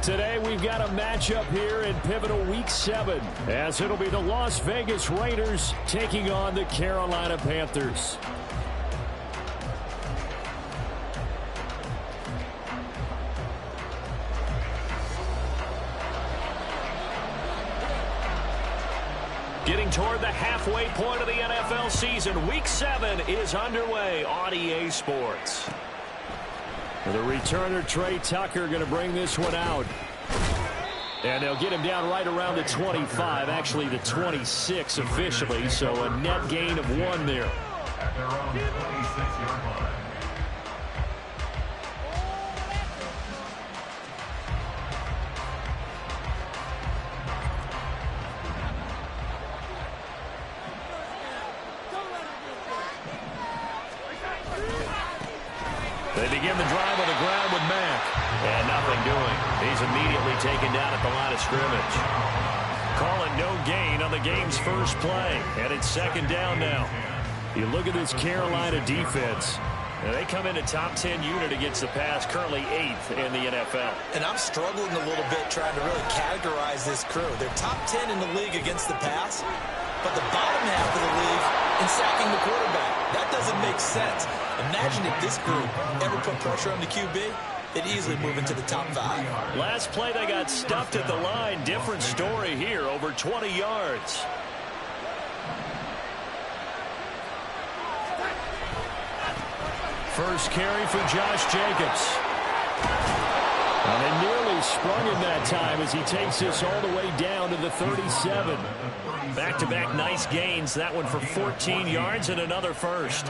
Today we've got a matchup here in pivotal Week 7, as it'll be the Las Vegas Raiders taking on the Carolina Panthers. Getting toward the halfway point of the NFL season, Week 7 is underway on EA Sports. The returner, Trey Tucker, going to bring this one out. And they'll get him down right around the 25, actually the 26 officially, so a net gain of 1 there. At their own 26-yard line. They begin the drive on the ground with Mack. And nothing doing. He's immediately taken down at the line of scrimmage. Call it no gain on the game's first play. And it's second down now. You look at this Carolina defense. They come in a top 10 unit against the pass, currently 8th in the NFL. And I'm struggling a little bit trying to really categorize this crew. They're top 10 in the league against the pass, but the bottom half of the league in sacking the quarterback. That doesn't make sense. Imagine if this group ever put pressure on the QB, they'd easily move into the top 5. Last play, they got stuffed at the line. Different story here, over 20 yards. First carry for Josh Jacobs. And they nearly sprung him that time as he takes this all the way down to the 37. Back-to-back nice gains. That one for 14 yards and another first.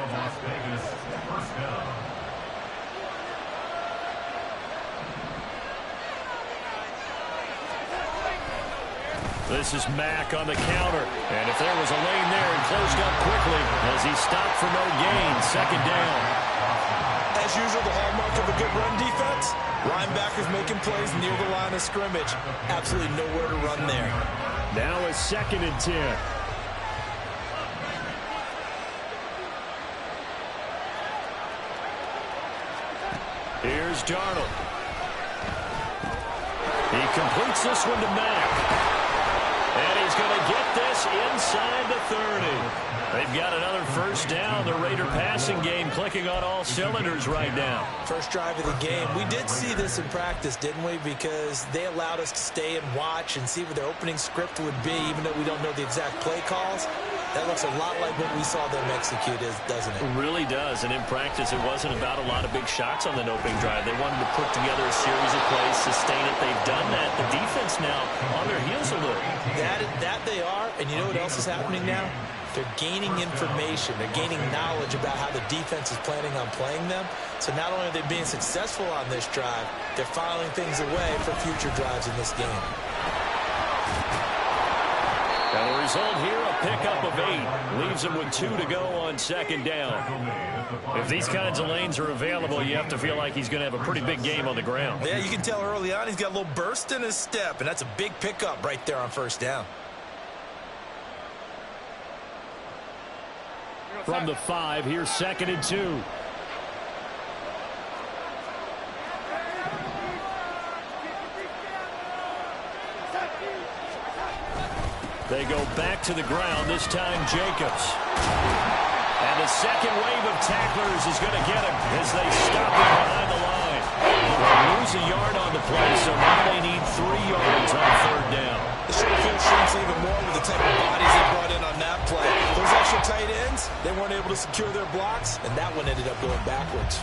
This is Mack on the counter. And if there was a lane there, it closed up quickly as he stopped for no gain. Second down. As usual, the hallmark of a good run defense, linebackers making plays near the line of scrimmage. Absolutely nowhere to run there. Now a 2nd and 10. Here's Darnold. He completes this one to Mack. And he's going to get this inside the 30. They've got another first down. The Raider passing game clicking on all cylinders right now. First drive of the game. We did see this in practice, didn't we? Because they allowed us to stay and watch and see what their opening script would be, even though we don't know the exact play calls. That looks a lot like what we saw them execute, doesn't it? It really does. And in practice, it wasn't about a lot of big shots on the opening drive. They wanted to put together a series of plays, sustain it. They've done that. The defense now on their heels a little. That they are. And you know what else is happening now? They're gaining information. They're gaining knowledge about how the defense is planning on playing them. So not only are they being successful on this drive, they're filing things away for future drives in this game. And the result here, a pickup of 8. Leaves them with 2 to go on second down. If these kinds of lanes are available, you have to feel like he's going to have a pretty big game on the ground. Yeah, you can tell early on he's got a little burst in his step, and that's a big pickup right there on first down. From the 5, here's 2nd and 2. They go back to the ground, this time Jacobs. And the second wave of tacklers is going to get him as they stop him behind the line. They lose a yard on the play, so now they need 3 yards on third down. The short field shrinks even more with the type of bodies they brought in on that play. Those extra tight ends, they weren't able to secure their blocks, and that one ended up going backwards.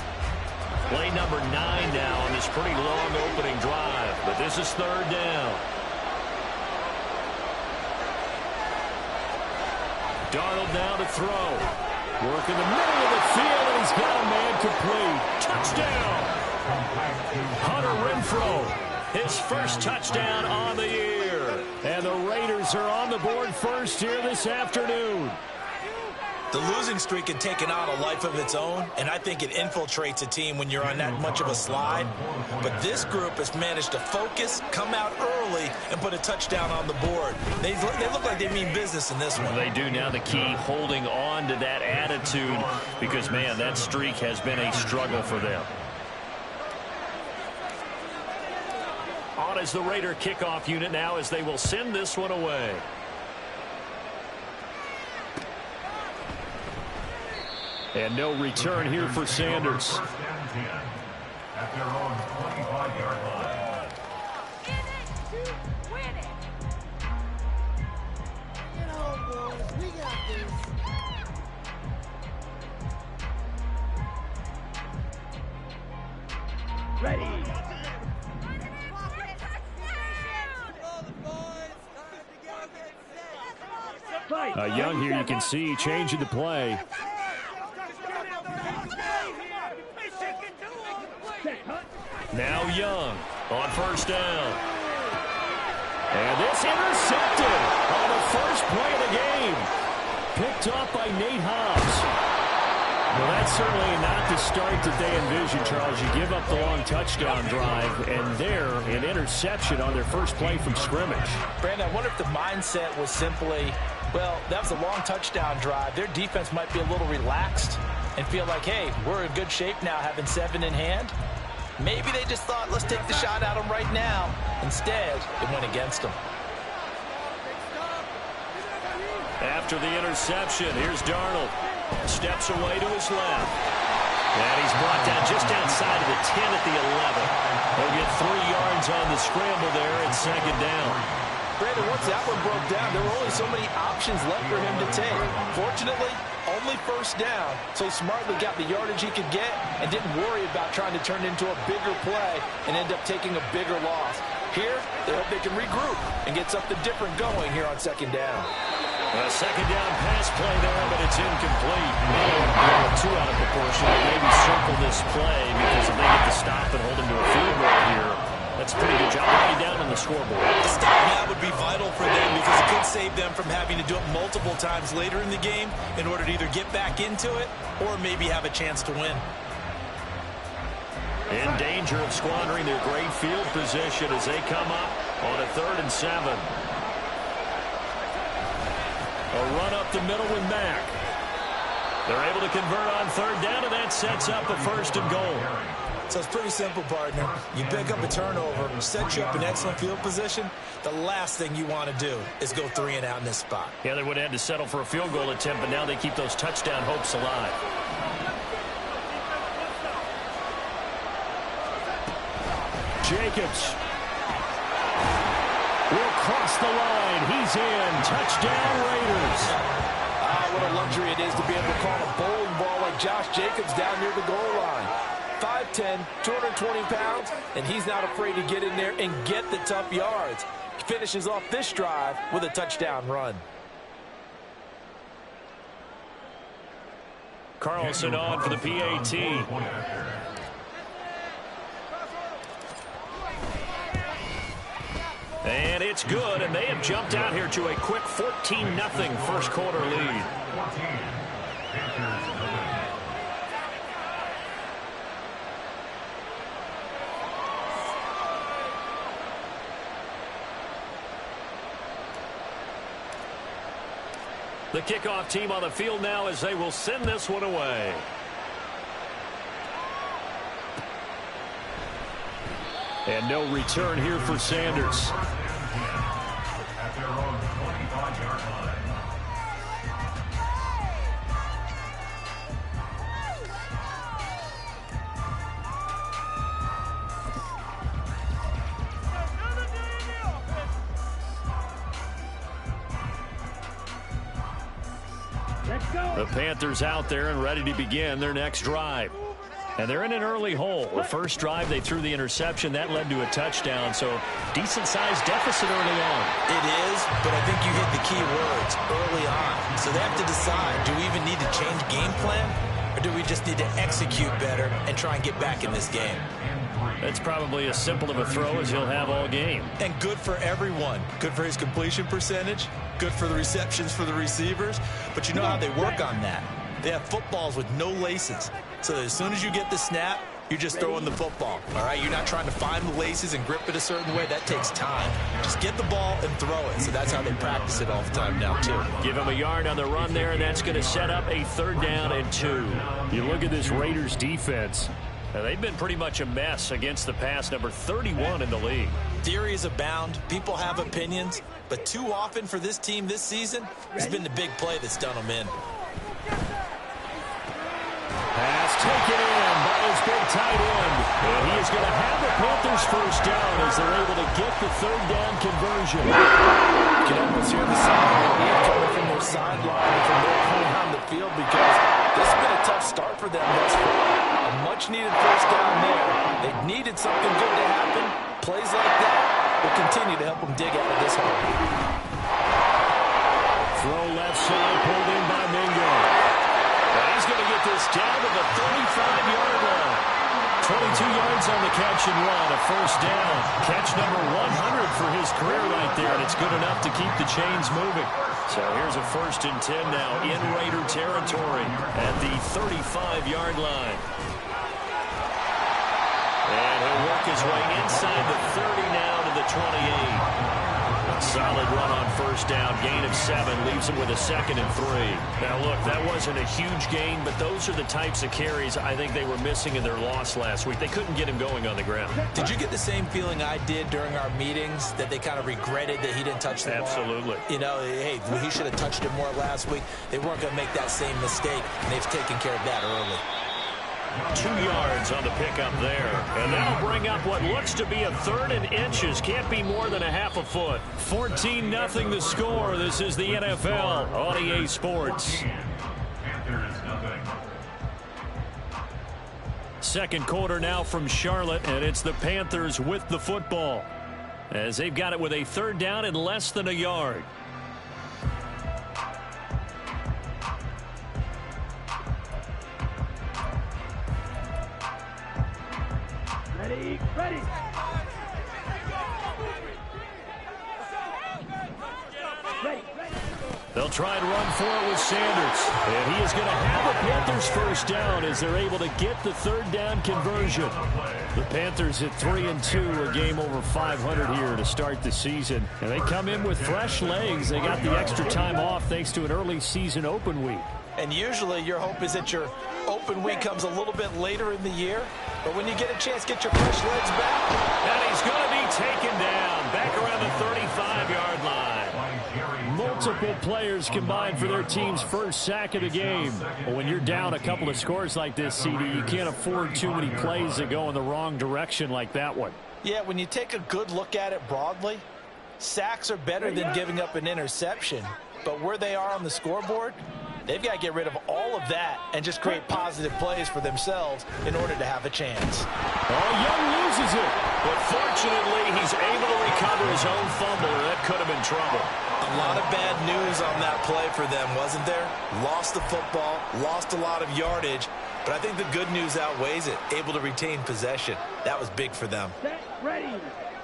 Play number 9 now on this pretty long opening drive, but this is third down. Darnold now to throw. Work in the middle of the field, and he's got a man complete. Touchdown! Hunter Renfrow, his first touchdown on the year. And the Raiders are on the board first here this afternoon. The losing streak had taken on a life of its own, and I think it infiltrates a team when you're on that much of a slide. But this group has managed to focus, come out early, and put a touchdown on the board. They look like they mean business in this one. They do now. The key, holding on to that attitude, because, man, that streak has been a struggle for them. on as the Raider kickoff unit now as they will send this one away. And no return here for Sanders. First and 10 at their own 25-yard line. In it to win it. Get home, boys. We got this. Ready. Young here, you can see changing the play. Now Young on first down. And this intercepted on the first play of the game. Picked off by Nate Hobbs. Well, that's certainly not the start that they envisioned, Charles. You give up the long touchdown drive, and there, an interception on their first play from scrimmage. Brandon, I wonder if the mindset was simply, well, that was a long touchdown drive. Their defense might be a little relaxed and feel like, hey, we're in good shape now having 7 in hand. Maybe they just thought, let's take the shot at them right now. Instead, it went against them. After the interception, here's Darnold. Steps away to his left. And he's brought down just outside of the 10 at the 11. He'll get 3 yards on the scramble there at second down. Brandon, once that one broke down, there were only so many options left for him to take. Fortunately, only first down, so he smartly got the yardage he could get and didn't worry about trying to turn it into a bigger play and end up taking a bigger loss. Here, they hope they can regroup and get something different going here on second down. A second down pass play there, but it's incomplete. Blow too out of proportion. Maybe circle this play because if they get the stop and hold him to a field goal here, that's a pretty good job. Already down on the scoreboard. A stop now would be vital for them because it could save them from having to do it multiple times later in the game in order to either get back into it or maybe have a chance to win. In danger of squandering their great field position as they come up on a 3rd and 7. A run up the middle with Mack. They're able to convert on 3rd down, and that sets up a 1st and goal. So it's pretty simple, partner. You pick up a turnover, set you up in excellent field position. The last thing you want to do is go 3 and out in this spot. Yeah, they would have had to settle for a field goal attempt, but now they keep those touchdown hopes alive. Jacobs will cross the line. He's in. Touchdown, Raiders. What a luxury it is to be able to call a bowling ball like Josh Jacobs down near the goal line. 5'10", 220 pounds, and he's not afraid to get in there and get the tough yards. He finishes off this drive with a touchdown run. Carlson on for the PAT. And it's good, and they have jumped out here to a quick 14-0 first quarter lead. The kickoff team on the field now as they will send this one away. And no return here for Sanders. At their own 25-yard line. Let's go. The Panthers out there and ready to begin their next drive. And they're in an early hole. The first drive, they threw the interception. That led to a touchdown, so decent-sized deficit early on. It is, but I think you hit the key words early on. So they have to decide, do we even need to change game plan, or do we just need to execute better and try and get back in this game? That's probably as simple of a throw as he'll have all game. And good for everyone. Good for his completion percentage, good for the receptions for the receivers, but you know how they work on that. They have footballs with no laces. So as soon as you get the snap, you're just throwing the football, all right? You're not trying to find the laces and grip it a certain way. That takes time. Just get the ball and throw it. So that's how they practice it all the time now, too. Give him a yard on the run there, and that's going to set up a 3rd down and 2. You look at this Raiders defense. They've been pretty much a mess against the pass, number 31 in the league. Theories abound. People have opinions. But too often for this team this season, it's been the big play that's done them in. Pass taken in by his big tight end. And he is going to have the Panthers first down as they're able to get the third down conversion. You can almost hear the sound of the wind coming from their sideline and from their point on the field because this has been a tough start for them thus far. A much-needed first down there. They needed something good to happen. Plays like that will continue to help them dig out of this hole. Throw left side, pulled in by Mingo. And he's going to get this down to the 35-yard line. 22 yards on the catch and run, a first down. Catch number 100 for his career right there, and it's good enough to keep the chains moving. So here's a 1st and 10 now in Raider territory at the 35-yard line. And he'll work his way inside the 30 now to the 28. Solid run on first down, gain of 7, leaves him with a 2nd and 3. Now, look, that wasn't a huge gain, but those are the types of carries I think they were missing in their loss last week. They couldn't get him going on the ground. Did you get the same feeling I did during our meetings, that they kind of regretted that he didn't touch the ball? Absolutely. You know, hey, he should have touched it more last week. They weren't going to make that same mistake, and they've taken care of that early. 2 yards on the pickup there. And that'll bring up what looks to be a 3rd and inches. Can't be more than a half a foot. 14-0 the score. This is the NFL on EA Sports. Second quarter now from Charlotte, and it's the Panthers with the football, as they've got it with a 3rd down and less than a yard. Ready, ready. They'll try and run for it with Sanders. And he is going to have the Panthers first down as they're able to get the 3rd down conversion. The Panthers at 3-2, a game over 500 here to start the season. And they come in with fresh legs. They got the extra time off thanks to an early season open week. And usually your hope is that your open week comes a little bit later in the year. But when you get a chance, get your fresh legs back. And he's going to be taken down back around the 35-yard line. Multiple players combined for their team's first sack of the game. Well, when you're down a couple of scores like this, CD, you can't afford too many plays that go in the wrong direction like that one. Yeah, when you take a good look at it broadly, sacks are better than giving up an interception. But where they are on the scoreboard, they've got to get rid of all of that and just create positive plays for themselves in order to have a chance. Oh, Young loses it. But fortunately, he's able to recover his own fumble, or that could have been trouble. A lot of bad news on that play for them, wasn't there? Lost the football, lost a lot of yardage, but I think the good news outweighs it. Able to retain possession. That was big for them. Set, ready.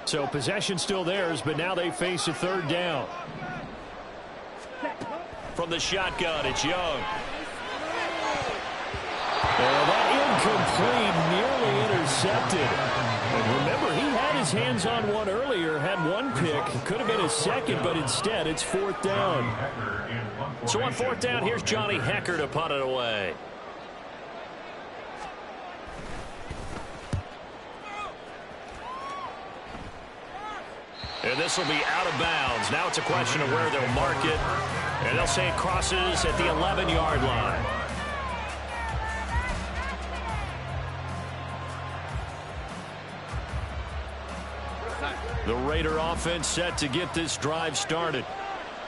So possession still theirs, but now they face a 3rd down. From the shotgun, it's Young. And that incomplete, nearly intercepted. And remember, he had his hands on one earlier, had one pick. Could have been his 2nd, but instead it's 4th down. So on 4th down, here's Johnny Hecker to punt it away. And this will be out of bounds. Now it's a question of where they'll mark it. And they'll say it crosses at the 11-yard line. The Raider offense set to get this drive started.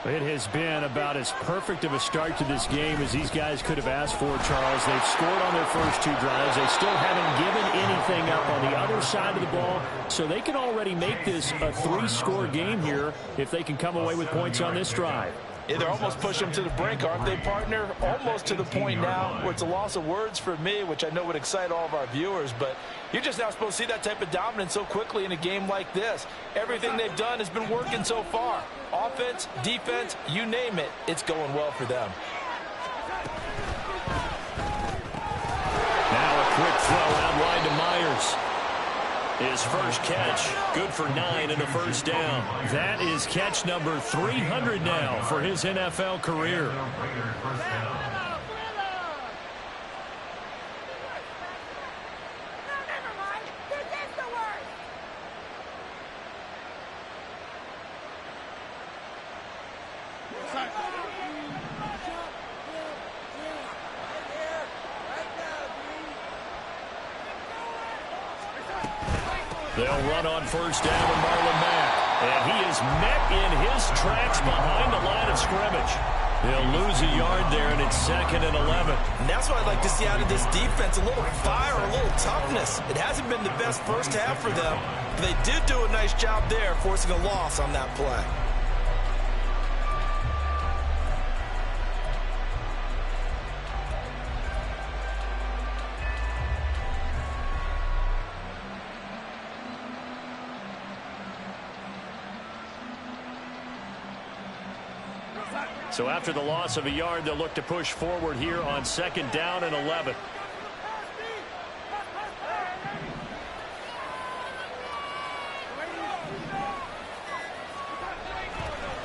It has been about as perfect of a start to this game as these guys could have asked for, Charles. They've scored on their first 2 drives. They still haven't given anything up on the other side of the ball, so they can already make this a 3-score game here if they can come away with points on this drive. Yeah, they're almost pushing them to the brink, aren't they, partner? Almost to the point now where it's a loss of words for me, which I know would excite all of our viewers, but you're just not supposed to see that type of dominance so quickly in a game like this. Everything they've done has been working so far. Offense, defense, you name it, it's going well for them. Now a quick throw out wide to Myers. His first catch, good for 9 and a first down. That is catch number 300 now for his NFL career. They'll run on first down with Marlon Mack. And he is met in his tracks behind the line of scrimmage. They'll lose a yard there, and it's 2nd and 11. And that's what I'd like to see out of this defense, a little fire, a little toughness. It hasn't been the best first half for them, but they did do a nice job there, forcing a loss on that play. So after the loss of a yard, they'll look to push forward here on 2nd down and 11.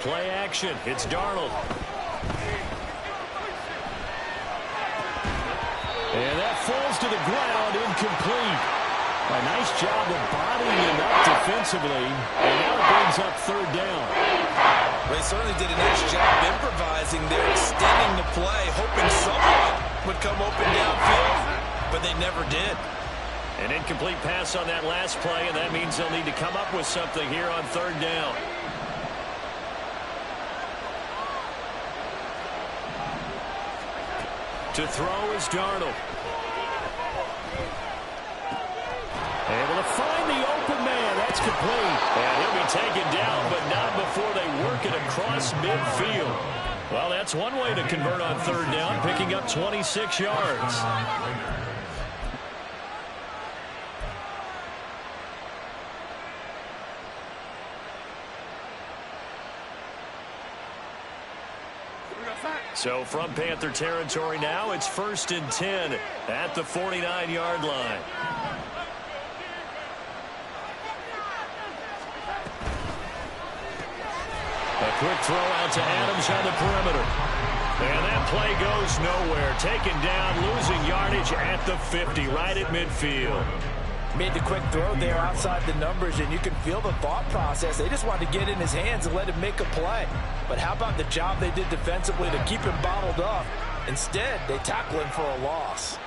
Play action. It's Darnold. And that falls to the ground, incomplete. A nice job of bodying him up defensively, and now it brings up 3rd down. They certainly did a nice job improvising there, extending the play, hoping someone would come open downfield, but they never did. An incomplete pass on that last play, and that means they'll need to come up with something here on 3rd down. To throw is Darnold. Able to find the open man. That's complete. And he'll be taken down, but not before they work it across midfield. Well, that's one way to convert on 3rd down, picking up 26 yards. So from Panther territory now, it's 1st and 10 at the 49-yard line. A quick throw out to Adams on the perimeter. And that play goes nowhere. Taken down, losing yardage at the 50, right at midfield. Made the quick throw there outside the numbers, and you can feel the thought process. They just wanted to get in his hands and let him make a play. But how about the job they did defensively to keep him bottled up? Instead, they tackle him for a loss.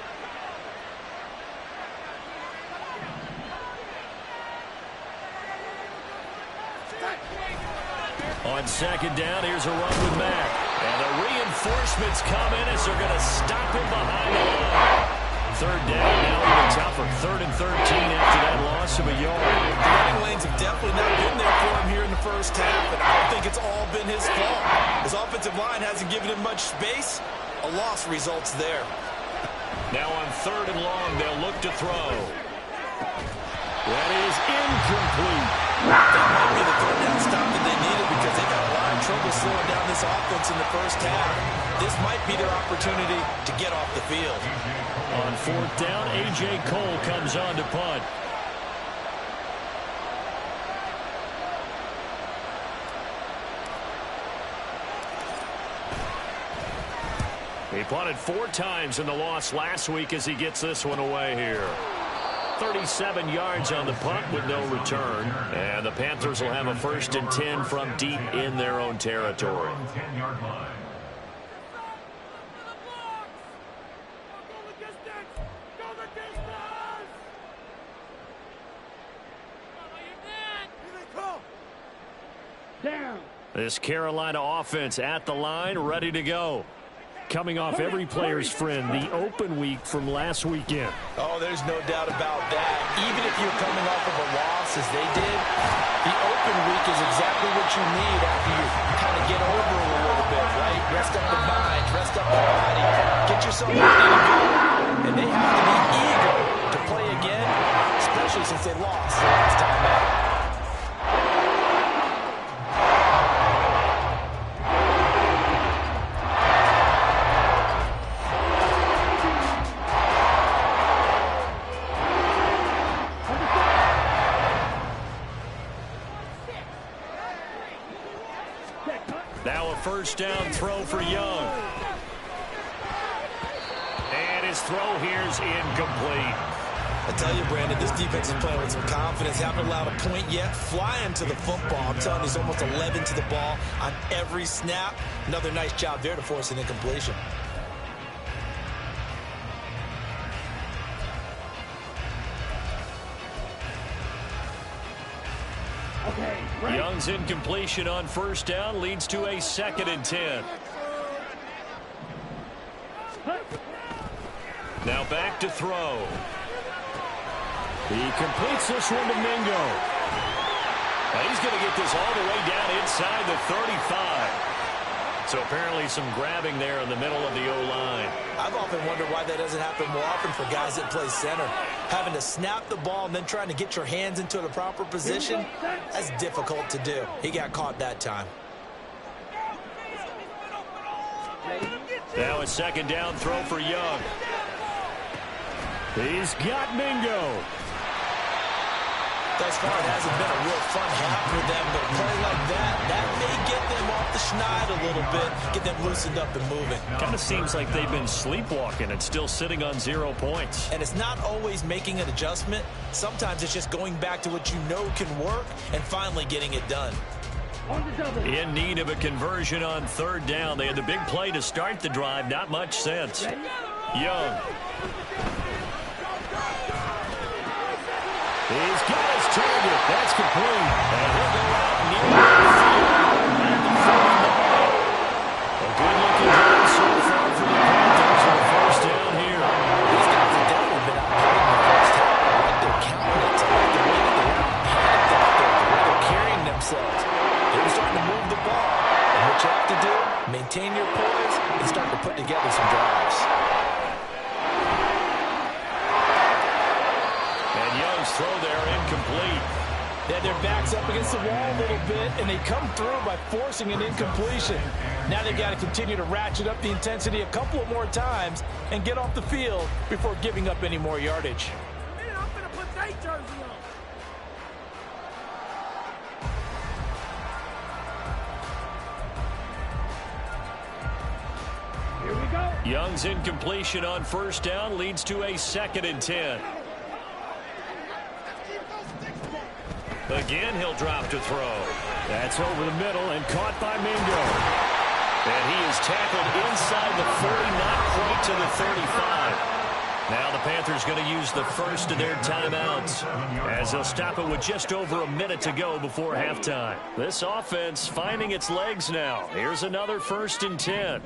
On 2nd down, here's a run with Mack. And the reinforcements come in as they're going to stop him behind the line. 3rd down, now even tougher. 3rd and 13 after that loss of a yard. The running lanes have definitely not been there for him here in the first half, and I don't think it's all been his fault. His offensive line hasn't given him much space. A loss results there. Now on 3rd and long, they'll look to throw. That is incomplete. That might be the 3rd down stop that they needed because they got a lot of trouble slowing down this offense in the first half. This might be their opportunity to get off the field. On 4th down, A.J. Cole comes on to punt. He punted 4 times in the loss last week as he gets this one away here. 37 yards on the punt with no return. And the Panthers will have a 1st and 10 from deep in their own territory. 10-yard line. This Carolina offense at the line, ready to go. Coming off every player's friend, the open week from last weekend. Oh, there's no doubt about that. Even if you're coming off of a loss as they did, the open week is exactly what you need after you kind of get over it a little bit, right? Rest up the mind, rest up the body, get yourself ready to go. And they have to be eager to play again, especially since they lost the last time out. Now a 1st down throw for Young. And his throw here's incomplete. I tell you, Brandon, this defense is playing with some confidence. Haven't allowed a point yet. Flying to the football. I'm telling you, it's almost 11 to the ball on every snap. Another nice job there to force an incompletion. Okay, Young's incompletion on first down leads to a 2nd and 10. Now back to throw. He completes this one to Mingo. And he's going to get this all the way down inside the 35. So apparently some grabbing there in the middle of the O-line. I've often wondered why that doesn't happen more often for guys that play center. Having to snap the ball and then trying to get your hands into the proper position, that's difficult to do. He got caught that time. Now a 2nd down throw for Young. He's got Mingo. Thus far, it hasn't been a real fun half for them, but a play like that may get them off the schneid a little bit, get them loosened up and moving. Kind of seems like they've been sleepwalking and still sitting on 0 points. And it's not always making an adjustment. Sometimes it's just going back to what you know can work and finally getting it done. In need of a conversion on 3rd down. They had the big play to start the drive. Not much sense. Young. He's got his target. That's complete. And he'll go out near the field at the 49. A good-looking drive so far for the Panthers on 1st down here. These guys have definitely been out in the first half. I like their countenance. I like the way that they're out panicked out there, the way they're carrying themselves. They're starting to move the ball. And what you have to do, maintain your poise and start to put together some drives. Throw there incomplete. They had their backs up against the wall a little bit, and they come through by forcing an incompletion. Now they've got to continue to ratchet up the intensity a couple of more times and get off the field before giving up any more yardage. Man, I'm gonna put that jersey on. here we go. Young's incompletion on 1st down leads to a 2nd and 10. Again, he'll drop to throw. That's over the middle and caught by Mingo. And he is tackled inside the 40, not quite to the 35. Now the Panthers going to use the first of their timeouts as they'll stop it with just over a minute to go before halftime. This offense finding its legs now. Here's another 1st and 10.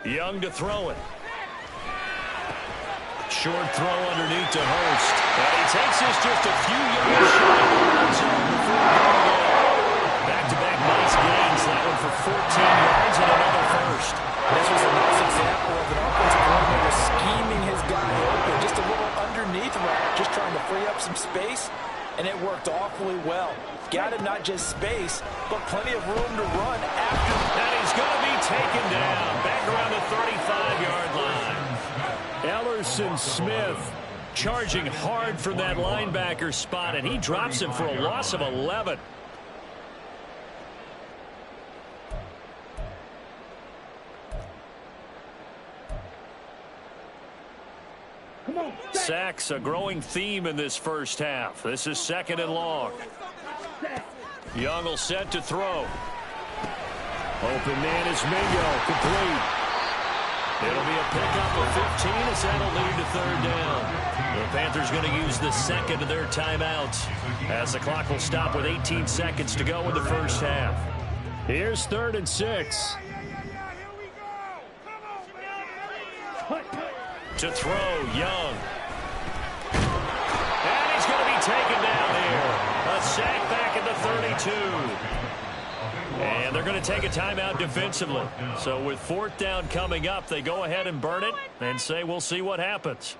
Young to throw it. Short throw underneath to Hurst. And he takes this just a few yards short of the red zone before going in. Back-to-back nice gains. That one for 14 yards and another first. This was a nice example of an offensive coordinator scheming his guy open. Just a little underneath route, just trying to free up some space, and it worked awfully well. Got him not just space, but plenty of room to run after. And he's going to be taken down back around the 35-yard line. Ellerson Smith charging hard from that linebacker spot, and he drops him for a loss of 11. Sacks, a growing theme in this first half. This is 2nd and long. Young will set to throw. Open man is Mingo, complete. It'll be a pickup of 15 as that'll lead to 3rd down. The Panthers going to use the 2nd of their timeouts as the clock will stop with 18 seconds to go in the first half. Here's 3rd and 6. To throw, Young. And he's going to be taken down here. A sack back at the 32. And they're going to take a timeout defensively. So with 4th down coming up, they go ahead and burn it and say we'll see what happens.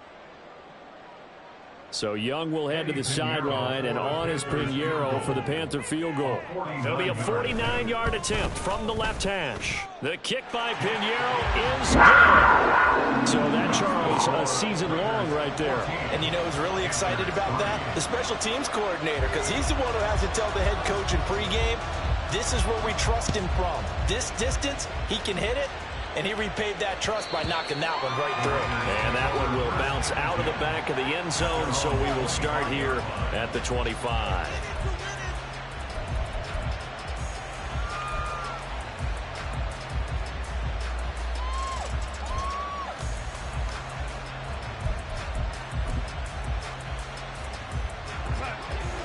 So Young will head to the sideline, and on is Pinheiro for the Panther field goal. It'll be a 49-yard attempt from the left hash. The kick by Pinheiro is good. So that, Charles, a season long right there. And you know who's really excited about that? The special teams coordinator, because he's the one who has to tell the head coach in pregame, this is where we trust him from. This distance, he can hit it, and he repaid that trust by knocking that one right through. And that one will bounce out of the back of the end zone, so we will start here at the 25.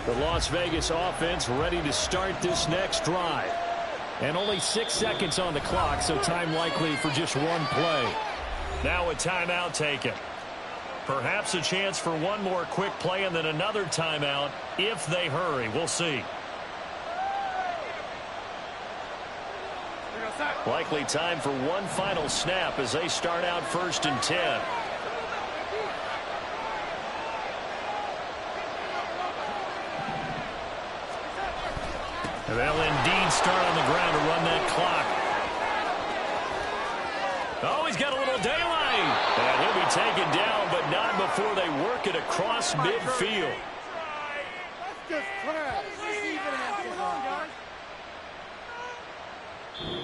The Las Vegas offense ready to start this next drive. And only 6 seconds on the clock, so time likely for just one play. Now a timeout taken. Perhaps a chance for one more quick play and then another timeout if they hurry. We'll see. Likely time for one final snap as they start out 1st and 10. And they'll indeed start on the ground to run that clock. Oh, he's got a little daylight. And he'll be taken down, but not before they work it across midfield.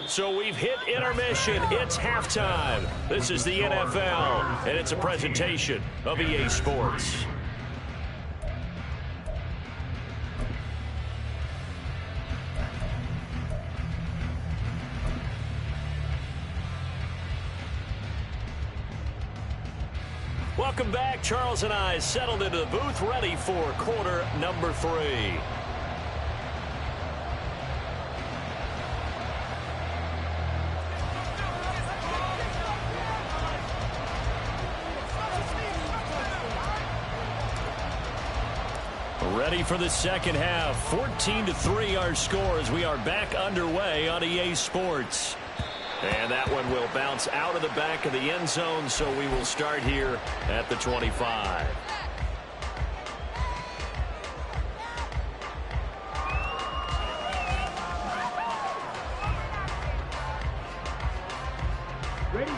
So we've hit intermission. It's halftime. This is the NFL, and it's a presentation of EA Sports. Welcome back. Charles and I settled into the booth, ready for quarter number 3. Ready for the second half. 14-3 our score as we are back underway on EA Sports. And that one will bounce out of the back of the end zone, so we will start here at the 25.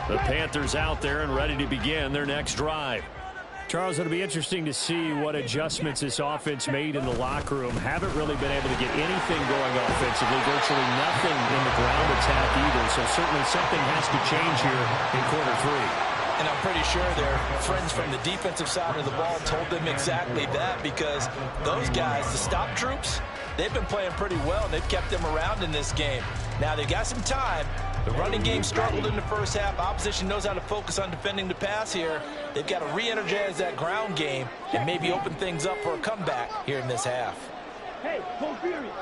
The Panthers out there and ready to begin their next drive. Charles, it'll be interesting to see what adjustments this offense made in the locker room. Haven't really been able to get anything going offensively, virtually nothing in the ground attack either. So certainly something has to change here in quarter 3. And I'm pretty sure their friends from the defensive side of the ball told them exactly that, because those guys, the stop troops, they've been playing pretty well, and they've kept them around in this game. Now they've got some time. The running game struggled in the first half. Opposition knows how to focus on defending the pass here. They've got to re-energize that ground game and maybe open things up for a comeback here in this half. Hey, go period.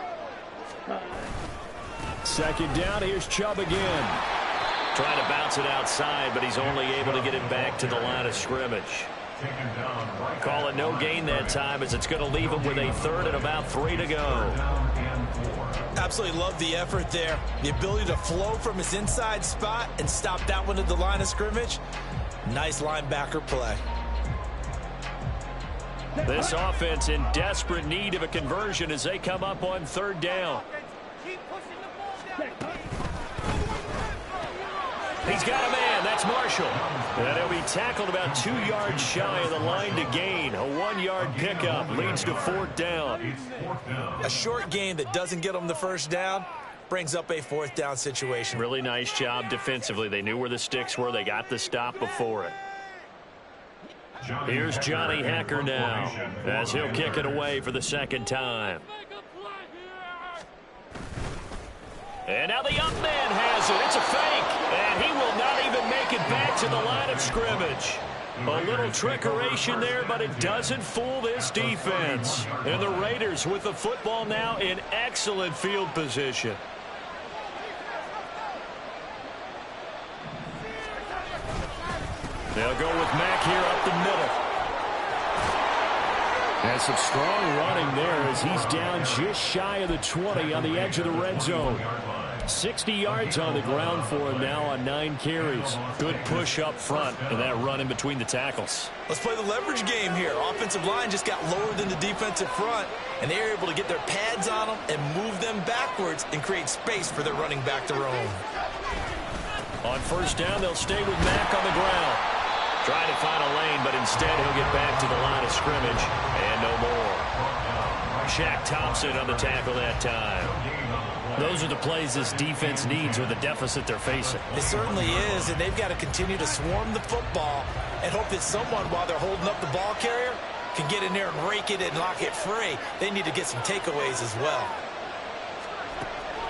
Second down, here's Chubb again. Trying to bounce it outside, but he's only able to get it back to the line of scrimmage. Call it no gain that time, as it's going to leave him with a 3rd and about 3 to go. Absolutely love the effort there. The ability to flow from his inside spot and stop that one at the line of scrimmage. Nice linebacker play. This offense in desperate need of a conversion as they come up on 3rd down. He's got a man. That's Marshall. And he'll be tackled about 2 yards shy of the line to gain. A 1-yard pickup leads to 4th down. A short gain that doesn't get them the first down brings up a 4th down situation. Really nice job defensively. They knew where the sticks were. They got the stop before it. Here's Johnny Hecker now as he'll kick it away for the 2nd time. And now the up man has it. It's a fake. And he will not even make it back to the line of scrimmage. A little trickeration there, but it doesn't fool this defense. And the Raiders with the football now in excellent field position. They'll go with Mack here up the middle. And some strong running there as he's down just shy of the 20 on the edge of the red zone. 60 yards on the ground for him now on 9 carries. Good push up front and that run in between the tackles. Let's play the leverage game here. Offensive line just got lower than the defensive front, and they were able to get their pads on them and move them backwards and create space for their running back to roam. On 1st down, they'll stay with Mack on the ground. Trying to find a lane, but instead he'll get back to the line of scrimmage and no more. Shaq Thompson on the tackle that time. Those are the plays this defense needs with the deficit they're facing. It certainly is, and they've got to continue to swarm the football and hope that someone, while they're holding up the ball carrier, can get in there and rake it and lock it free. They need to get some takeaways as well.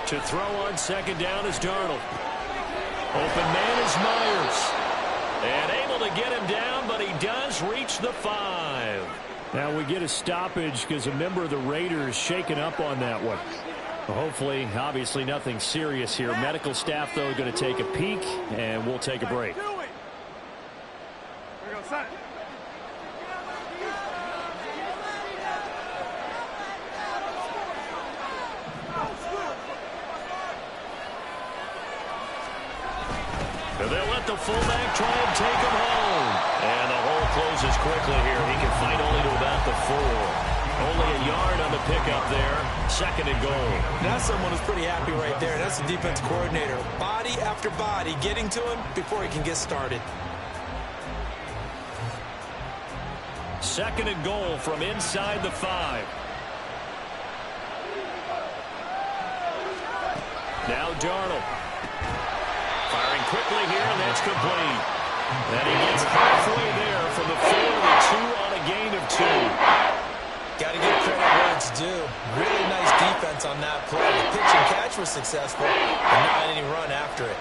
To throw on second down is Darnold. Open man is Myers. And able to get him down, but he does reach the 5. Now we get a stoppage because a member of the Raiders shaken up on that one. Hopefully, obviously nothing serious here. Medical staff, though, going to take a peek, and we'll take a break. They'll let the fullback try and take him home. And the hole closes quickly here. He can fight only to about the 4. Only a yard on the pickup there. Second and goal. That's someone who's pretty happy right there. That's the defense coordinator. Body after body getting to him before he can get started. Second and goal from inside the 5. Now Darnold. Firing quickly here, and that's complete. And he gets halfway there from the 4 to the 2 on a gain of 2. Got to give credit where it's due. Really nice defense on that play. The pitch and catch was successful, but not any run after it.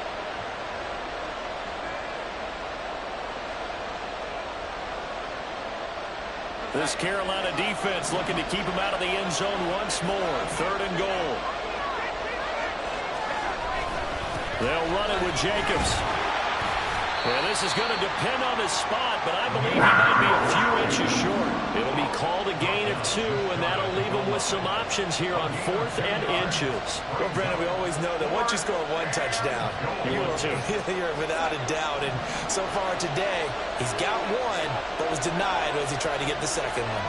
This Carolina defense looking to keep him out of the end zone once more. Third and goal. They'll run it with Jacobs. Well, this is going to depend on his spot, but I believe he might be a few inches short. It'll be called a gain of 2, and that'll leave him with some options here on 4th and inches. Well, Brandon, we always know that once you score 1 touchdown, you're without a doubt. And so far today, he's got 1, but was denied as he tried to get the second one.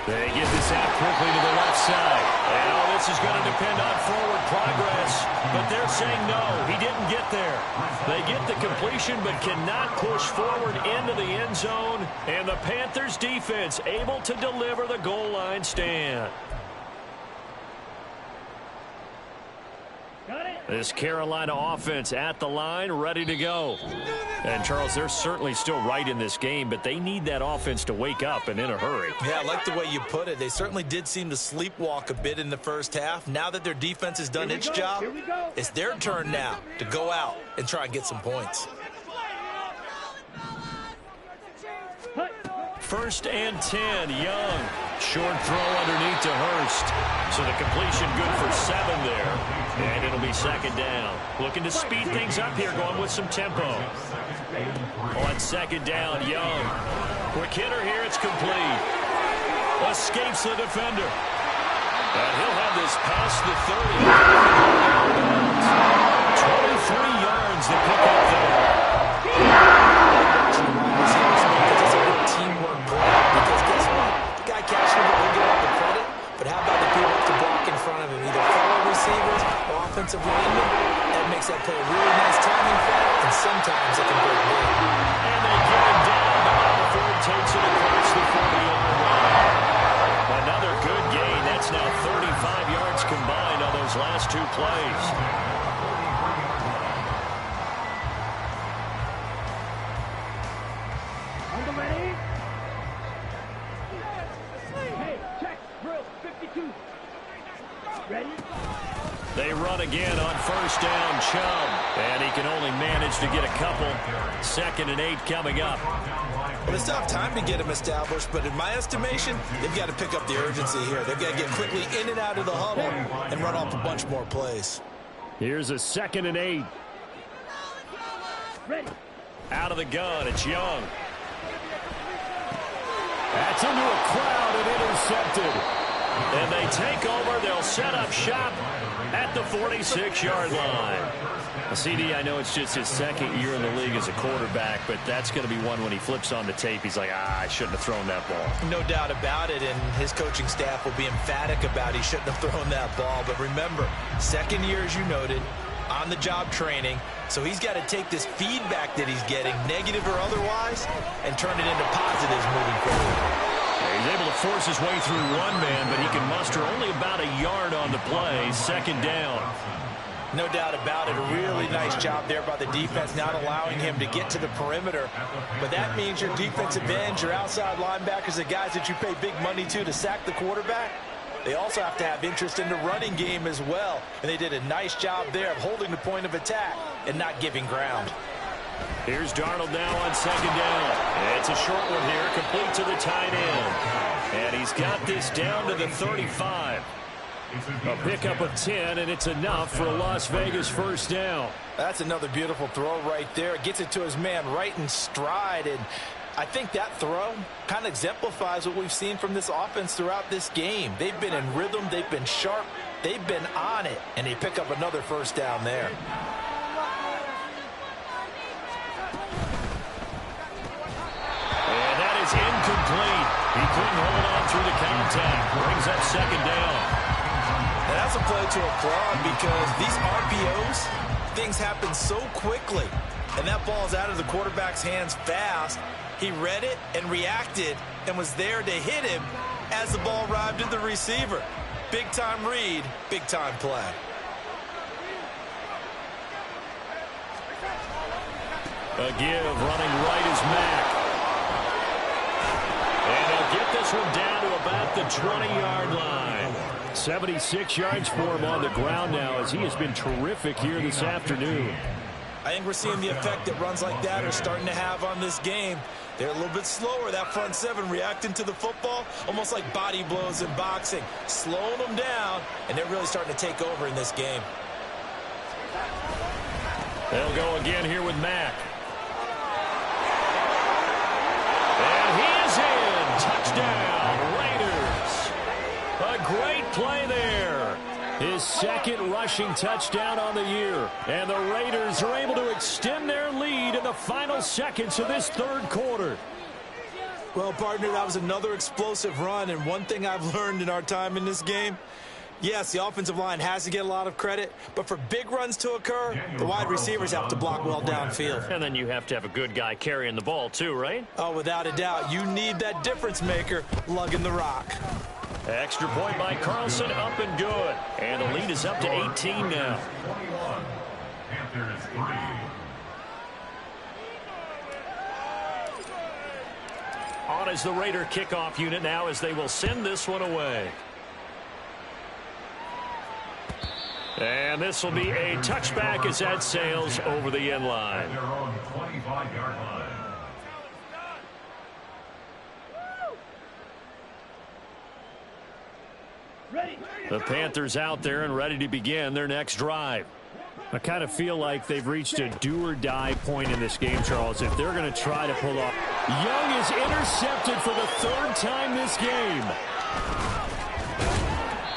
They get this out quickly to the left side. And this is going to depend on forward progress. But they're saying no, he didn't get there. They get the completion but cannot push forward into the end zone. And the Panthers defense able to deliver the goal line stand. This Carolina offense at the line, ready to go. And, Charles, they're certainly still right in this game, but they need that offense to wake up and in a hurry. Yeah, I like the way you put it. They certainly did seem to sleepwalk a bit in the first half. Now that their defense has done its job, it's their turn now to go out and try and get some points. First and 10, Young. Short throw underneath to Hurst. So the completion good for 7 there. And it'll be second down. Looking to speed things up here, going with some tempo. On second down, Young. Quick hitter here, it's complete. Escapes the defender. And he'll have this past the 30. 23 yards to pick up there. Teamwork play, because guess what? The guy catching the ball will get all the credit, but how about the people to block in front of him, either fellow receivers or offensive linemen? That makes that play a really nice timing play, and sometimes it can break big. And they get him down, but Ford takes it across the 40-yard line. Another good gain. That's now 35 yards combined on those last 2 plays. They run again on first down, Chubb. And he can only manage to get a couple. Second and 8 coming up. Well, it's tough time to get him established, but in my estimation, they've got to pick up the urgency here. They've got to get quickly in and out of the huddle and run off a bunch more plays. Here's a second and 8. Ready. Out of the gun, it's Young. That's into a crowd and intercepted. And they take over. They'll set up shop at the 46-yard line. CD, I know it's just his second year in the league as a quarterback, but that's going to be one when he flips on the tape. He's like, I shouldn't have thrown that ball. No doubt about it, and his coaching staff will be emphatic about he shouldn't have thrown that ball. But remember, second year, as you noted, on-the-job training, so he's got to take this feedback that he's getting, negative or otherwise, and turn it into positives moving forward. He's able to force his way through one man, but he can muster only about a yard on the play. Second down. No doubt about it. A really nice job there by the defense, not allowing him to get to the perimeter. But that means your defensive ends, your outside linebackers, the guys that you pay big money to sack the quarterback, they also have to have interest in the running game as well. And they did a nice job there of holding the point of attack and not giving ground. Here's Darnold now on second down. It's a short one here, complete to the tight end. And he's got this down to the 35. A pickup of 10, and it's enough for a Las Vegas first down. That's another beautiful throw right there. Gets it to his man right in stride, and I think that throw kind of exemplifies what we've seen from this offense throughout this game. They've been in rhythm, they've been sharp, they've been on it, and they pick up another first down there. And that is incomplete. He couldn't hold on through the contact. Brings up second down. And that's a play to applaud because these RPOs, things happen so quickly. And that ball's out of the quarterback's hands fast. He read it and reacted and was there to hit him as the ball arrived at the receiver. Big-time read, big-time play. A give, running right is Mack. And he'll get this one down to about the 20-yard line. 76 yards for him on the ground now as he has been terrific here this afternoon. I think we're seeing the effect that runs like that are starting to have on this game. They're a little bit slower, that front seven, reacting to the football, almost like body blows in boxing, slowing them down, and they're really starting to take over in this game. They'll go again here with Mack. And he is in. Touchdown, Raiders. A great play there. His second rushing touchdown on the year. And the Raiders are able to extend their lead in the final seconds of this third quarter. Well, partner, that was another explosive run. And one thing I've learned in our time in this game, yes, the offensive line has to get a lot of credit, but for big runs to occur, the wide receivers have to block well downfield. And then you have to have a good guy carrying the ball too, right? Oh, without a doubt. You need that difference maker lugging the rock. Extra point by Carlson, up and good. And the lead is up to 18 now. 21. Panthers 3. On is the Raider kickoff unit now as they will send this one away. And this will be a touchback as that sails over the end line. Their own 25-yard line. The Panthers out there and ready to begin their next drive. I kind of feel like they've reached a do-or-die point in this game, Charles, if they're going to try to pull off. Young is intercepted for the third time this game.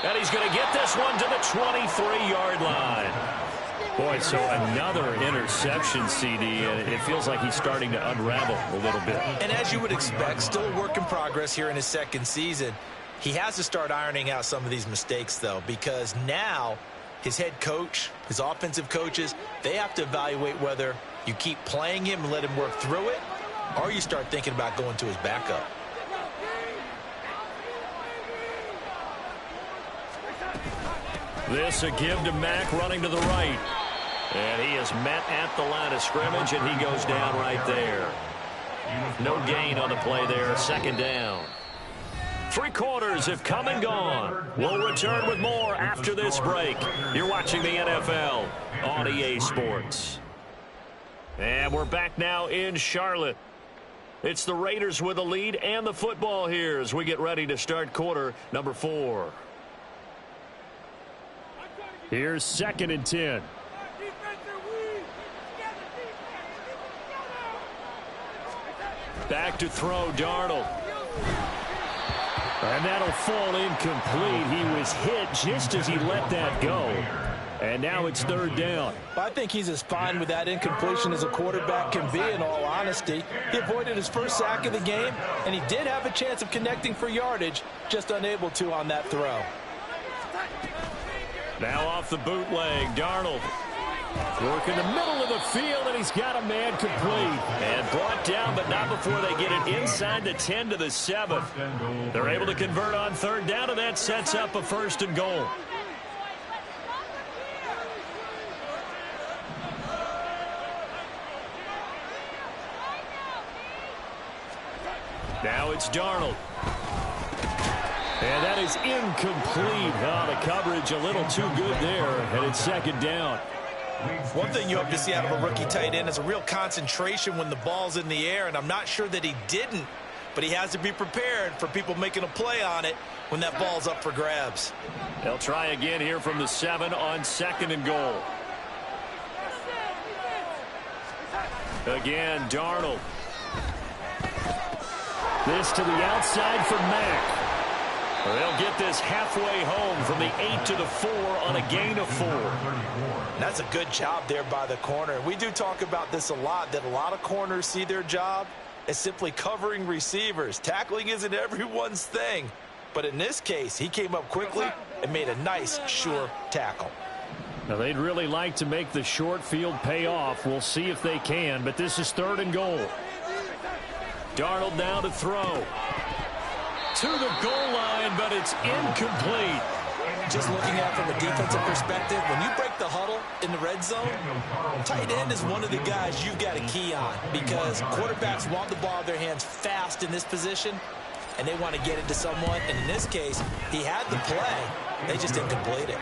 And he's going to get this one to the 23-yard line. Boy, so another interception, CD, and it feels like he's starting to unravel a little bit. And as you would expect, still a work in progress here in his second season. He has to start ironing out some of these mistakes, though, because now his head coach, his offensive coaches, they have to evaluate whether you keep playing him and let him work through it, or you start thinking about going to his backup. This a give to Mack running to the right. And he is met at the line of scrimmage, and he goes down right there. No gain on the play there, second down. Three quarters have come and gone. We'll return with more after this break. You're watching the NFL on EA Sports. And we're back now in Charlotte. It's the Raiders with the lead and the football here as we get ready to start quarter number 4. Here's 2nd and 10. Back to throw, Darnold. And that'll fall incomplete. He was hit just as he let that go. And now it's third down. I think he's as fine with that incompletion as a quarterback can be, in all honesty. He avoided his first sack of the game, and he did have a chance of connecting for yardage, just unable to on that throw. Now off the bootleg, Darnold. Working the middle of the field, and he's got a man complete. And brought down, but not before they get it inside the 10 to the 7. They're able to convert on third down, and that sets up a 1st and goal. Now it's Darnold. And that is incomplete. Oh, the coverage a little too good there, and it's 2nd down. One thing you hope to see out of a rookie tight end is a real concentration when the ball's in the air, and I'm not sure that he didn't, but he has to be prepared for people making a play on it when that ball's up for grabs. They'll try again here from the 7 on 2nd and goal. Again, Darnold. This to the outside for Mack. They'll get this halfway home from the 8 to the 4 on a gain of 4. That's a good job there by the corner. We do talk about this a lot, that a lot of corners see their job as simply covering receivers. Tackling isn't everyone's thing. But in this case, he came up quickly and made a nice, sure tackle. Now, they'd really like to make the short field pay off. We'll see if they can, but this is 3rd and goal. Darnold now to throw. To the goal line, but it's incomplete. Just looking at it from a defensive perspective, when you break the huddle in the red zone, tight end is one of the guys you've got to key on because quarterbacks want the ball in their hands fast in this position, and they want to get it to someone. And in this case, he had the play. They just didn't complete it.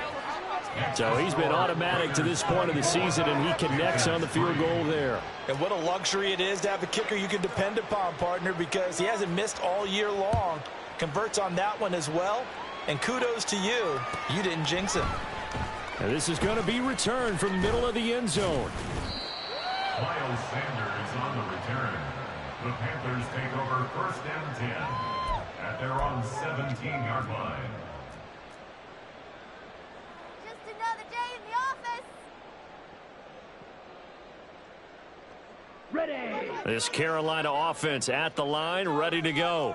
So he's been automatic to this point of the season, and he connects on the field goal there. And what a luxury it is to have a kicker you can depend upon, partner, because he hasn't missed all year long. Converts on that one as well. And kudos to you. You didn't jinx him. And this is going to be returned from the middle of the end zone. Miles Sanders on the return. The Panthers take over 1st and 10 at their own 17-yard line. Just another day in the office. Ready. This Carolina offense at the line, ready to go.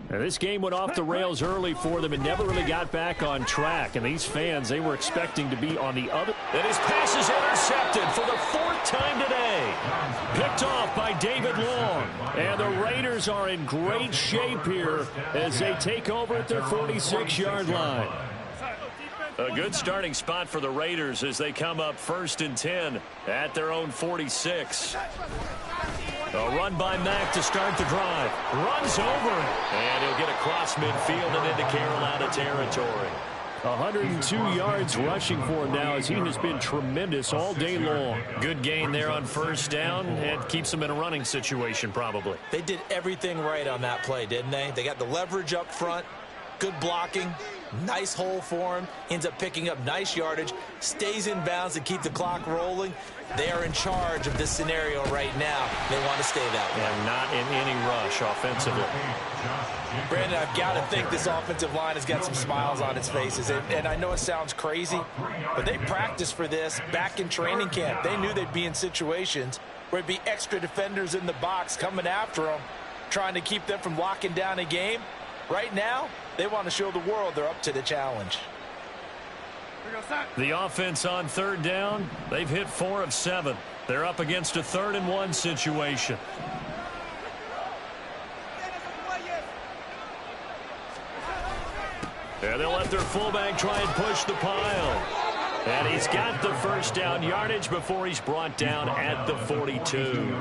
Now, this game went off the rails early for them and never really got back on track. And these fans, they were expecting to be on the other. And his pass is intercepted for the 4th time today. Picked off by David Long. And the Raiders are in great shape here as they take over at their 46-yard line. A good starting spot for the Raiders as they come up 1st and 10 at their own 46. A run by Mack to start the drive. Runs over it. And he'll get across midfield and into Carolina territory. 102 yards rushing for him now as he has been tremendous all day long. Good gain there on 1st down and keeps him in a running situation probably. They did everything right on that play, didn't they? They got the leverage up front. Good blocking. Nice hole for him. Ends up picking up nice yardage. Stays in bounds to keep the clock rolling. They are in charge of this scenario right now. They want to stay that way. And not in any rush offensively. Brandon, I've got to think this offensive line has got some smiles on its faces. And I know it sounds crazy, but they practiced for this back in training camp. They knew they'd be in situations where there'd be extra defenders in the box coming after them, trying to keep them from locking down a game. Right now, they want to show the world they're up to the challenge. The offense on 3rd down, they've hit 4 of 7. They're up against a 3rd and 1 situation. And they'll let their fullback try and push the pile. And he's got the 1st down yardage before he's brought down at the 42.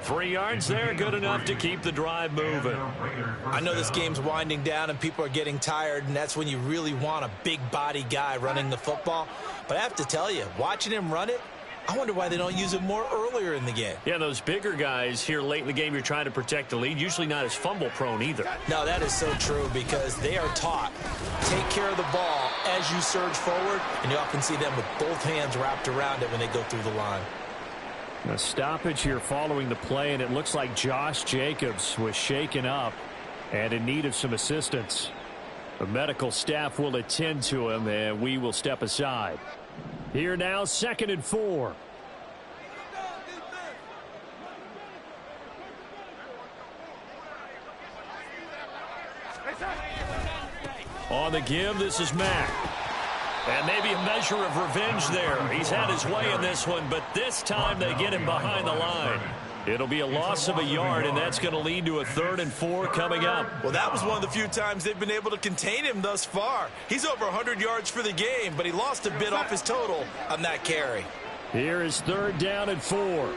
3 yards there, good enough to keep the drive moving. I know this game's winding down and people are getting tired, and that's when you really want a big body guy running the football. But I have to tell you, watching him run it, I wonder why they don't use him more earlier in the game. Yeah, those bigger guys here late in the game, you're trying to protect the lead, usually not as fumble prone either. No, that is so true because they are taught, take care of the ball as you surge forward, and you often see them with both hands wrapped around it when they go through the line. A stoppage here following the play, and it looks like Josh Jacobs was shaken up and in need of some assistance. The medical staff will attend to him, and we will step aside. Here now, 2nd and 4. On the give, this is Mack. And maybe a measure of revenge there. He's had his way in this one, but this time they get him behind the line. It'll be a loss of a yard, and that's going to lead to a 3rd and 4 coming up. Well, that was one of the few times they've been able to contain him thus far. He's over 100 yards for the game, but he lost a bit off his total on that carry. Here is 3rd down and 4.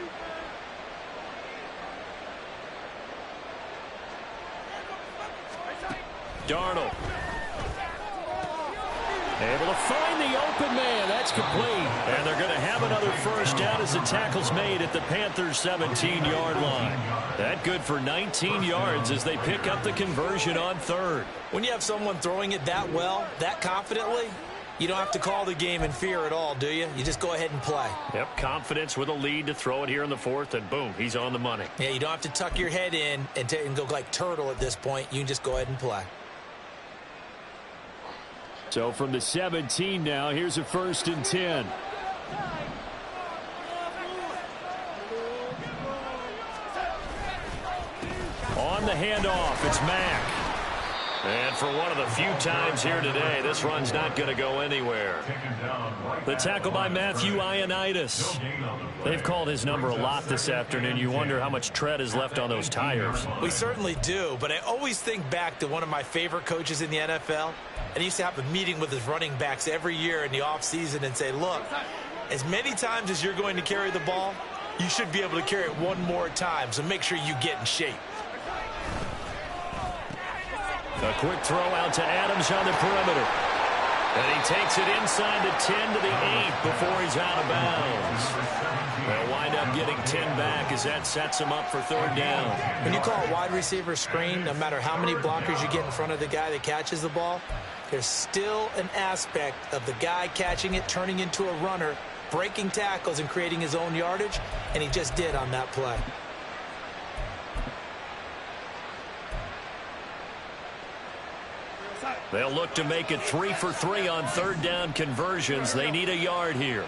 Darnold. Able to find the open man. That's complete. And they're going to have another 1st down as the tackle's made at the Panthers' 17-yard line. That good for 19 yards as they pick up the conversion on 3rd. When you have someone throwing it that well, that confidently, you don't have to call the game in fear at all, do you? You just go ahead and play. Yep, confidence with a lead to throw it here in the 4th, and boom, he's on the money. Yeah, you don't have to tuck your head in and go like turtle at this point. You can just go ahead and play. So from the 17 now, here's a 1st and 10. On the handoff, it's Mack. And for one of the few times here today, this run's not going to go anywhere. The tackle by Matthew Ioannidis. They've called his number a lot this afternoon. You wonder how much tread is left on those tires. We certainly do, but I always think back to one of my favorite coaches in the NFL. And he used to have a meeting with his running backs every year in the offseason and say, look, as many times as you're going to carry the ball, you should be able to carry it one more time, so make sure you get in shape. A quick throw out to Adams on the perimeter. And he takes it inside the 10 to the 8 before he's out of bounds. They'll wind up getting 10 back as that sets him up for 3rd down. When you call a wide receiver screen, no matter how many blockers you get in front of the guy that catches the ball, there's still an aspect of the guy catching it, turning into a runner, breaking tackles and creating his own yardage, and he just did on that play. They'll look to make it 3 for 3 on 3rd down conversions. They need a yard here.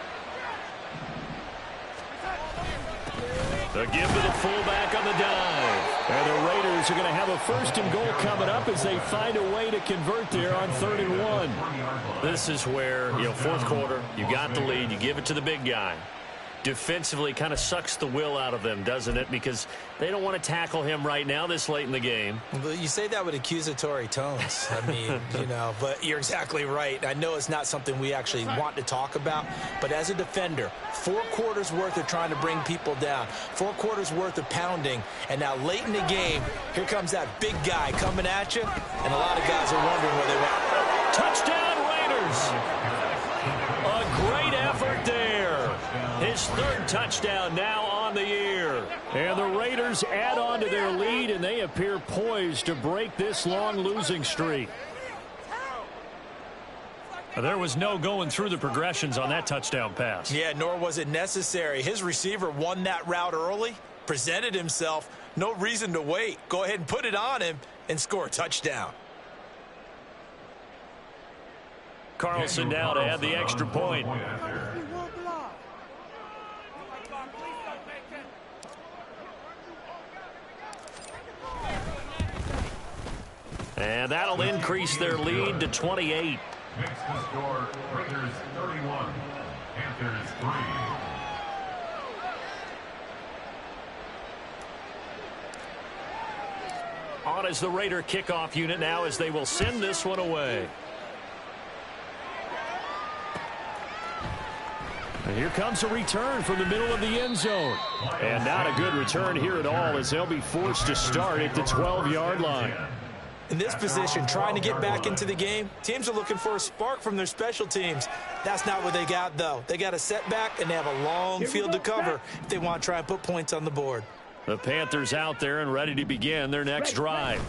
The give to the fullback on the dive. And the Raiders are going to have a 1st and goal coming up as they find a way to convert there on 3rd and 1. This is where, 4th quarter, you got the lead, you give it to the big guy. Defensively kind of sucks the will out of them, doesn't it? Because they don't want to tackle him right now this late in the game. But you say that with accusatory tones. I mean, but you're exactly right. I know it's not something we actually want to talk about, but as a defender, 4 quarters worth of trying to bring people down, 4 quarters worth of pounding, and now late in the game, here comes that big guy coming at you, and a lot of guys are wondering where they went. Touchdown, Raiders! A great effort there. His 3rd touchdown now on the year. And the Raiders add on to their lead, and they appear poised to break this long losing streak. There was no going through the progressions on that touchdown pass. Yeah, nor was it necessary. His receiver won that route early, presented himself, no reason to wait. Go ahead and put it on him and score a touchdown. Carlson now to add the extra point. And that'll increase their lead to 28. Makes the score Raiders 31, Panthers 3. On as the Raider kickoff unit now as they will send this one away. And here comes a return from the middle of the end zone. And not a good return here at all as they'll be forced to start at the 12-yard line. In this position, trying to get back into the game, teams are looking for a spark from their special teams. That's not what they got, though. They got a setback, and they have a long field to cover if they want to try and put points on the board. The Panthers out there and ready to begin their next drive.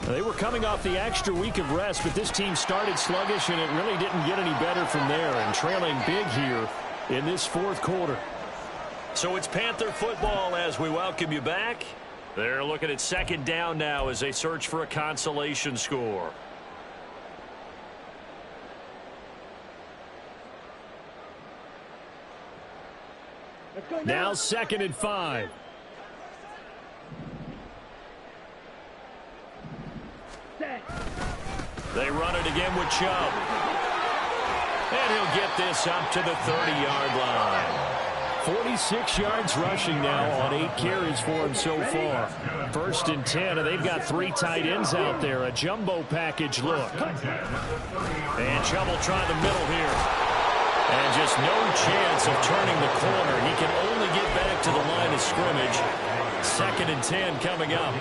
They were coming off the extra week of rest, but this team started sluggish, and it really didn't get any better from there, and trailing big here in this 4th quarter. So it's Panther football as we welcome you back. They're looking at 2nd down now as they search for a consolation score. Now 2nd and 5. They run it again with Chubb. And he'll get this up to the 30-yard line. 46 yards rushing now on 8 carries for him so far. 1st and 10, and they've got 3 tight ends out there. A jumbo package look. And trouble trying the middle here. And just no chance of turning the corner. He can only get back to the line of scrimmage. 2nd and 10 coming up.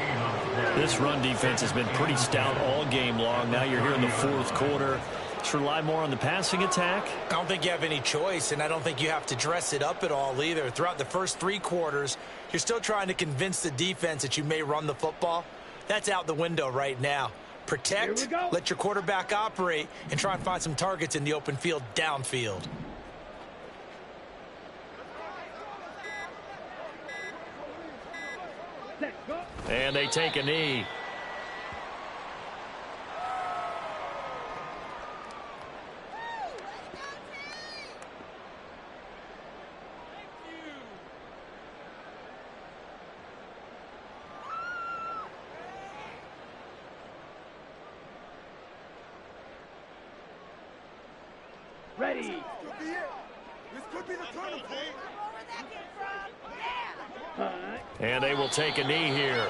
This run defense has been pretty stout all game long. Now you're here in the 4th quarter. Let's rely more on the passing attack. I don't think you have any choice, and I don't think you have to dress it up at all either. Throughout the first 3 quarters, you're still trying to convince the defense that you may run the football. That's out the window right now. Protect, let your quarterback operate, and try and find some targets in the open field downfield. And they take a knee. Ready. This could be the turning point. And they will take a knee here.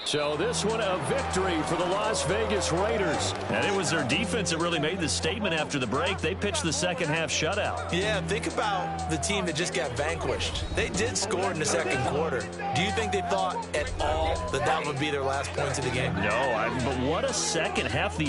So this one a victory for the Las Vegas Raiders. And it was their defense that really made the statement after the break. They pitched the second half shutout. Yeah, think about the team that just got vanquished. They did score in the 2nd quarter. Do you think they thought at all that that would be their last points of the game? No, but what a second half the